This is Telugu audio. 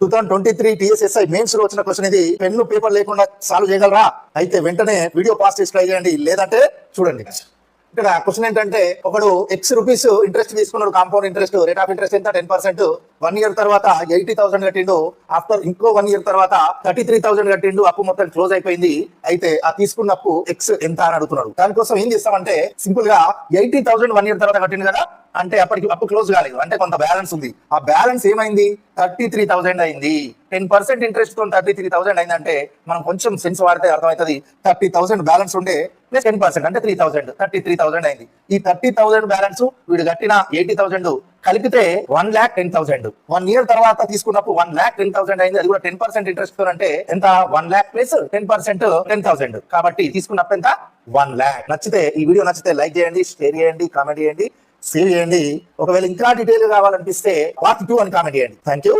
2023 TSSI మెయిన్స్ లో వచ్చిన క్వశ్చన్ ఇది. పెన్ను పేపర్ లేకుండా సాల్వ్ చేయగలరా? అయితే వెంటనే వీడియో పాస్ చేసి ట్రై చేయండి, లేదంటే చూడండి. ఇక్కడ క్వశ్చన్ ఏంటంటే, ఒకడు X రూపీస్ ఇంట్రెస్ట్ తీసుకున్నాడు, compound interest, rate of interest ఎంత 10%. 1 ఇయర్ తర్వాత 80,000 కట్టిండు. ఆఫ్టర్ ఇంకో 1 ఇయర్ తర్వాత 33,000 కట్టిండు. అప్పు మొత్తం క్లోజ్ అయిపోయింది. అయితే ఆ తీసుకున్న అప్పు X ఎంత అని అడుగుతున్నాడు. దానికోసం ఏం చేస్తామంటే, సింపుల్ గా 80,000 1 ఇయర్ తర్వాత కట్టిండు కదా, అంటే అప్పటికి అప్పు క్లోజ్ కాలేదు, అంటే కొంత బ్యాలెన్స్ ఉంది. ఆ బ్యాలెన్స్ ఏమైంది? 33,000 అయింది. 10% ఇంట్రెస్ట్ తో 33,000 అయిందంటే మనం కొంచెం సెన్స్ వాడితే అర్థమవుతుంది. 30,000 బ్యాలెన్స్ ఉండే ప్లస్ 10% అంటే 3,000, 33,000 అయింది. ఈ 30,000 బ్యాలెన్స్ వీడు కట్టిన 80,000 కలిపితే 1,10,000. 1 ఇయర్ తర్వాత తీసుకున్నప్పుడు 1,10,000 అయింది. అది కూడా 10% ఇంట్రెస్ట్ తో, అంటే ఎంత? 1,00,000 ప్లస్ 10% 10,000. కాబట్టి తీసుకున్నప్పుడు ఎంత? 1,00,000. నచ్చితే ఈ వీడియో నచ్చితే లైక్ చేయండి, షేర్ చేయండి, కామెంట్ చేయండి, సేవ్ చేయండి. ఒకవేళ ఇంకా డీటెయిల్ కావాలనిపిస్తే పార్ట్ 2 అని కామెంట్ చేయండి. Thank you.